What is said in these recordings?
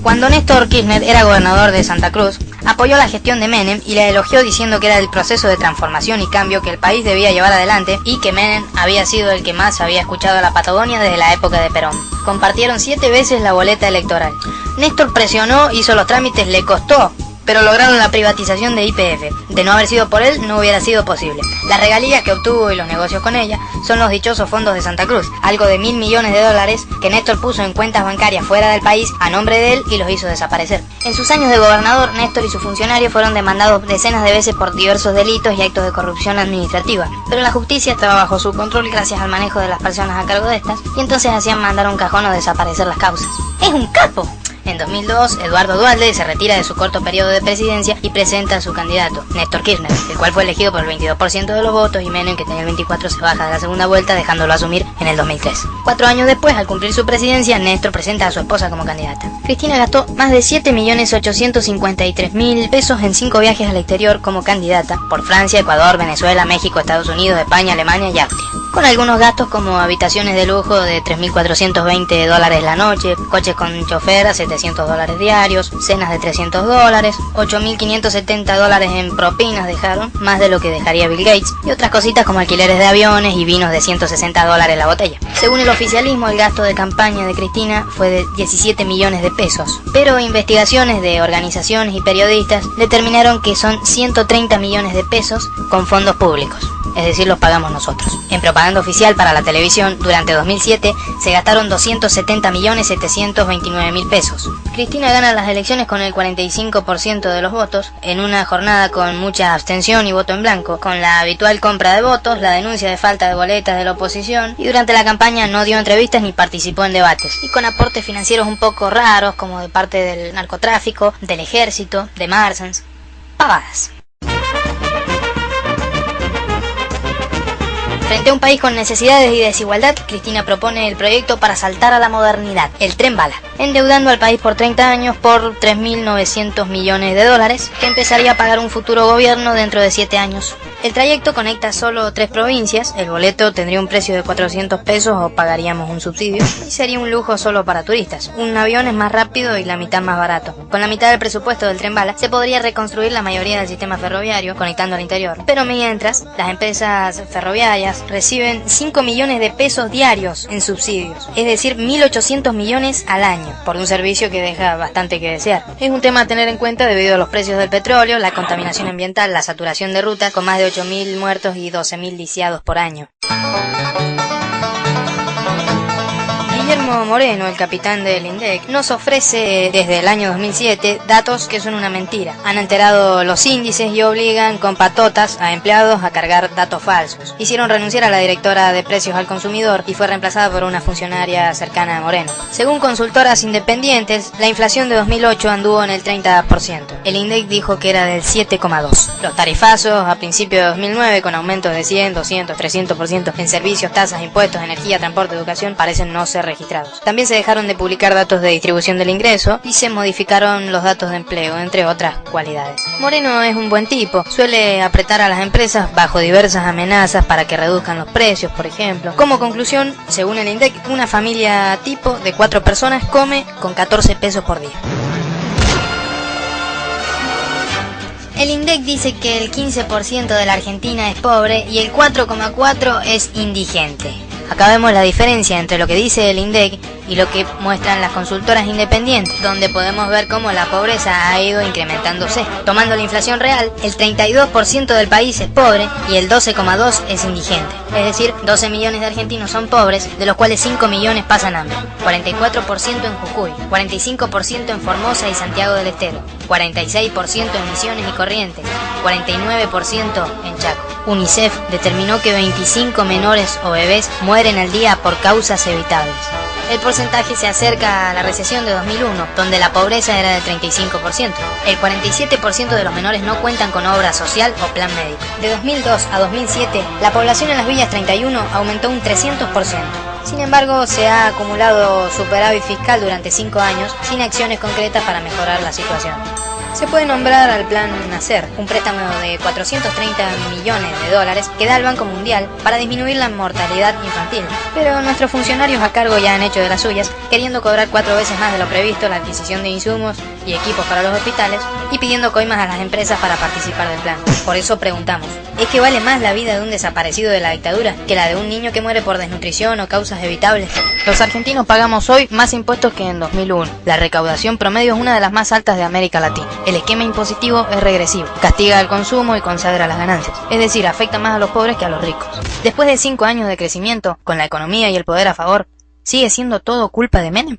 Cuando Néstor Kirchner era gobernador de Santa Cruz, apoyó la gestión de Menem y la elogió diciendo que era el proceso de transformación y cambio que el país debía llevar adelante y que Menem había sido el que más había escuchado a la Patagonia desde la época de Perón. Compartieron 7 veces la boleta electoral. Néstor presionó, hizo los trámites, le costó, pero lograron la privatización de YPF. De no haber sido por él, no hubiera sido posible. Las regalías que obtuvo y los negocios con ella son los dichosos fondos de Santa Cruz, algo de $1.000 millones que Néstor puso en cuentas bancarias fuera del país a nombre de él y los hizo desaparecer. En sus años de gobernador, Néstor y sus funcionarios fueron demandados decenas de veces por diversos delitos y actos de corrupción administrativa, pero la justicia estaba bajo su control gracias al manejo de las personas a cargo de estas, y entonces hacían mandar a un cajón o desaparecer las causas. ¡Es un capo! En 2002, Eduardo Duhalde se retira de su corto periodo de presidencia y presenta a su candidato, Néstor Kirchner, el cual fue elegido por el 22% de los votos, y Menem, que tenía el 24%, se baja de la segunda vuelta dejándolo asumir en el 2003. 4 años después, al cumplir su presidencia, Néstor presenta a su esposa como candidata. Cristina gastó más de 7.853.000 pesos en 5 viajes al exterior como candidata por Francia, Ecuador, Venezuela, México, Estados Unidos, España, Alemania y Austria, con algunos gastos como habitaciones de lujo de $3.420 la noche, coches con chofer a $700 diarios, cenas de $300, $8.570 en propinas dejaron, más de lo que dejaría Bill Gates, y otras cositas como alquileres de aviones y vinos de $160 la botella. Según el oficialismo, el gasto de campaña de Cristina fue de 17 millones de pesos, pero investigaciones de organizaciones y periodistas determinaron que son 130 millones de pesos con fondos públicos, es decir, los pagamos nosotros. En propaganda oficial para la televisión, durante 2007 se gastaron 270.729.000 pesos. Cristina gana las elecciones con el 45% de los votos, en una jornada con mucha abstención y voto en blanco, con la habitual compra de votos, la denuncia de falta de boletas de la oposición, y durante la campaña no dio entrevistas ni participó en debates, y con aportes financieros un poco raros, como de parte del narcotráfico, del ejército, de Marsans. Pavadas. Frente a un país con necesidades y desigualdad, Cristina propone el proyecto para saltar a la modernidad, el Tren Bala, endeudando al país por 30 años por $3.900 millones, que empezaría a pagar un futuro gobierno dentro de 7 años. El trayecto conecta solo 3 provincias, el boleto tendría un precio de 400 pesos o pagaríamos un subsidio, y sería un lujo solo para turistas. Un avión es más rápido y la mitad más barato. Con la mitad del presupuesto del Tren Bala se podría reconstruir la mayoría del sistema ferroviario, conectando al interior. Pero mientras, las empresas ferroviarias reciben 5 millones de pesos diarios en subsidios, es decir, 1.800 millones al año, por un servicio que deja bastante que desear. Es un tema a tener en cuenta debido a los precios del petróleo, la contaminación ambiental, la saturación de rutas, con más de 8.000 muertos y 12.000 lisiados por año. Guillermo Moreno, el capitán del INDEC, nos ofrece desde el año 2007 datos que son una mentira. Han alterado los índices y obligan con patotas a empleados a cargar datos falsos. Hicieron renunciar a la directora de precios al consumidor y fue reemplazada por una funcionaria cercana a Moreno. Según consultoras independientes, la inflación de 2008 anduvo en el 30%. El INDEC dijo que era del 7,2%. Los tarifazos a principios de 2009, con aumentos de 100, 200, 300% en servicios, tasas, impuestos, energía, transporte, educación, parecen no ser registrados. También se dejaron de publicar datos de distribución del ingreso y se modificaron los datos de empleo, entre otras cualidades. Moreno es un buen tipo, suele apretar a las empresas bajo diversas amenazas para que reduzcan los precios, por ejemplo. Como conclusión, según el INDEC, una familia tipo de 4 personas come con 14 pesos por día. El INDEC dice que el 15% de la Argentina es pobre y el 4,4% es indigente. Acá vemos la diferencia entre lo que dice el INDEC y lo que muestran las consultoras independientes, donde podemos ver cómo la pobreza ha ido incrementándose. Tomando la inflación real, el 32% del país es pobre y el 12,2% es indigente. Es decir, 12 millones de argentinos son pobres, de los cuales 5 millones pasan hambre. 44% en Jujuy, 45% en Formosa y Santiago del Estero, 46% en Misiones y Corrientes, 49% en Chaco. UNICEF determinó que 25 menores o bebés mueren al día por causas evitables. El porcentaje se acerca a la recesión de 2001, donde la pobreza era del 35%. El 47% de los menores no cuentan con obra social o plan médico. De 2002 a 2007, la población en las villas 31 aumentó un 300%. Sin embargo, se ha acumulado superávit fiscal durante 5 años sin acciones concretas para mejorar la situación. Se puede nombrar al Plan Nacer, un préstamo de 430 millones de dólares que da el Banco Mundial para disminuir la mortalidad infantil. Pero nuestros funcionarios a cargo ya han hecho de las suyas, queriendo cobrar 4 veces más de lo previsto la adquisición de insumos y equipos para los hospitales y pidiendo coimas a las empresas para participar del plan. Por eso preguntamos, ¿es que vale más la vida de un desaparecido de la dictadura que la de un niño que muere por desnutrición o causas evitables? Los argentinos pagamos hoy más impuestos que en 2001. La recaudación promedio es una de las más altas de América Latina. El esquema impositivo es regresivo, castiga el consumo y consagra las ganancias, es decir, afecta más a los pobres que a los ricos. Después de 5 años de crecimiento, con la economía y el poder a favor, ¿sigue siendo todo culpa de Menem?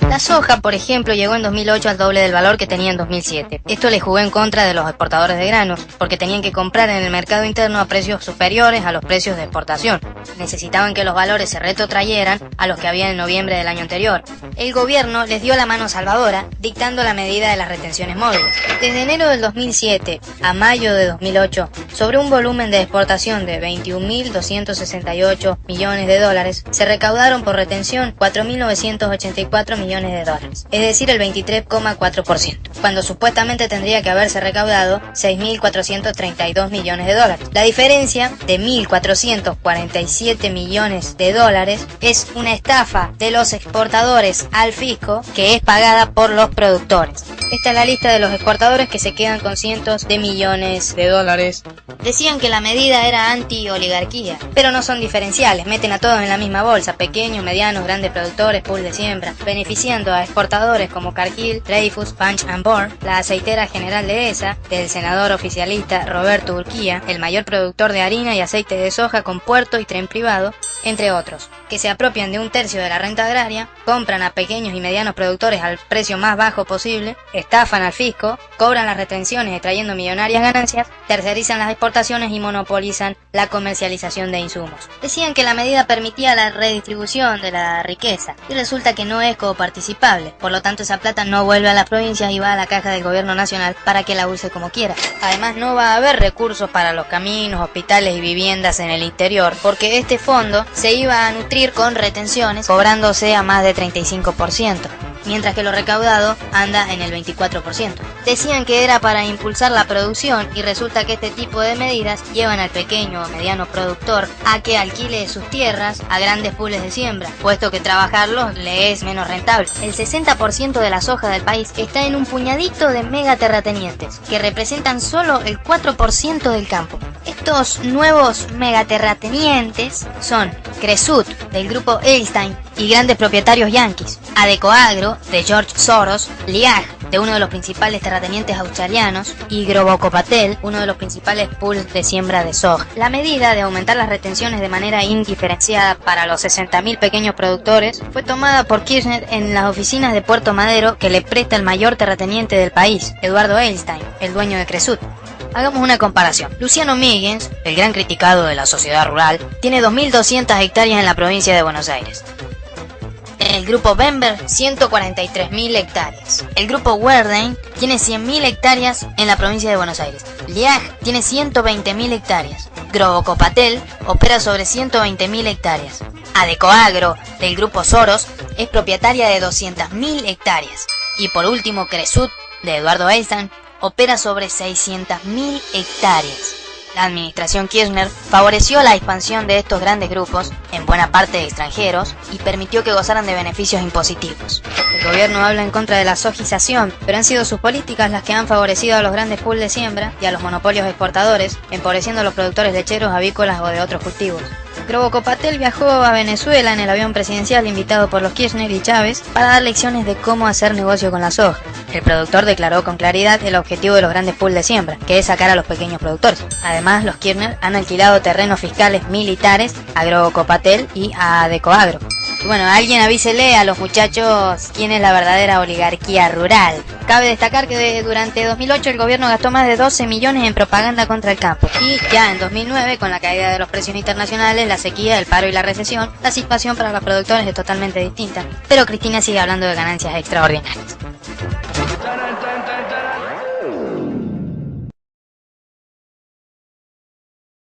La soja, por ejemplo, llegó en 2008 al doble del valor que tenía en 2007. Esto le jugó en contra de los exportadores de granos, porque tenían que comprar en el mercado interno a precios superiores a los precios de exportación. Necesitaban que los valores se retrotrayeran a los que había en noviembre del año anterior. El gobierno les dio la mano salvadora, dictando la medida de las retenciones móviles. Desde enero del 2007 a mayo de 2008, sobre un volumen de exportación de 21.268 millones de dólares, se recaudaron por retención 4.984 millones de dólares, es decir, el 23,4%, cuando supuestamente tendría que haberse recaudado 6.432 millones de dólares. La diferencia de 1.447 millones de dólares es una estafa de los exportadores al fisco que es pagada por los productores. Esta es la lista de los exportadores que se quedan con cientos de millones de dólares. Decían que la medida era anti-oligarquía, pero no son diferenciales, meten a todos en la misma bolsa, pequeños, medianos, grandes productores, pool de siembra, beneficiando a exportadores como Cargill, Dreyfus, Punch and Board, la aceitera general de ESA, del senador oficialista Roberto Urquía, el mayor productor de harina y aceite de soja con puerto y tren privado, entre otros, que se apropian de 1/3 de la renta agraria, compran a pequeños y medianos productores al precio más bajo posible, estafan al fisco, cobran las retenciones extrayendo millonarias ganancias, tercerizan las exportaciones y monopolizan la comercialización de insumos. Decían que la medida permitía la redistribución de la riqueza y resulta que no es coparticipable, por lo tanto esa plata no vuelve a las provincias y va a la caja del gobierno nacional para que la use como quiera. Además no va a haber recursos para los caminos, hospitales y viviendas en el interior, porque este fondo se iba a nutrir con retenciones, cobrándose a más de 35%, mientras que lo recaudado anda en el 24%. Decían que era para impulsar la producción y resulta que este tipo de medidas llevan al pequeño o mediano productor a que alquile sus tierras a grandes pools de siembra, puesto que trabajarlos le es menos rentable. El 60% de la soja del país está en un puñadito de megaterratenientes, que representan solo el 4% del campo. Estos nuevos megaterratenientes son Cresut, del grupo Edelstein, y grandes propietarios yanquis, Adecoagro, de George Soros, Liag, de uno de los principales terratenientes australianos, y Grobocopatel, uno de los principales pools de siembra de soja. La medida de aumentar las retenciones de manera indiferenciada para los 60.000 pequeños productores fue tomada por Kirchner en las oficinas de Puerto Madero que le presta el mayor terrateniente del país, Eduardo Edelstein, el dueño de Cresut. Hagamos una comparación. Luciano Míguez, el gran criticado de la sociedad rural, tiene 2.200 hectáreas en la provincia de Buenos Aires. El grupo Bember, 143.000 hectáreas. El grupo Werdein tiene 100.000 hectáreas en la provincia de Buenos Aires. Liag tiene 120.000 hectáreas. Grobocopatel opera sobre 120.000 hectáreas. Adecoagro, del grupo Soros, es propietaria de 200.000 hectáreas. Y por último, Cresut, de Eduardo Edelstein, opera sobre 600.000 hectáreas. La administración Kirchner favoreció la expansión de estos grandes grupos, en buena parte extranjeros, y permitió que gozaran de beneficios impositivos. El gobierno habla en contra de la sojización, pero han sido sus políticas las que han favorecido a los grandes pools de siembra y a los monopolios exportadores, empobreciendo a los productores lecheros, avícolas o de otros cultivos. Grobocopatel viajó a Venezuela en el avión presidencial invitado por los Kirchner y Chávez para dar lecciones de cómo hacer negocio con la soja. El productor declaró con claridad el objetivo de los grandes pools de siembra, que es sacar a los pequeños productores. Además, los Kirchner han alquilado terrenos fiscales militares a Grobocopatel y a Adecoagro. Bueno, alguien avísele a los muchachos quién es la verdadera oligarquía rural. Cabe destacar que durante 2008 el gobierno gastó más de 12 millones en propaganda contra el campo. Y ya en 2009, con la caída de los precios internacionales, la sequía, el paro y la recesión, la situación para los productores es totalmente distinta. Pero Cristina sigue hablando de ganancias extraordinarias.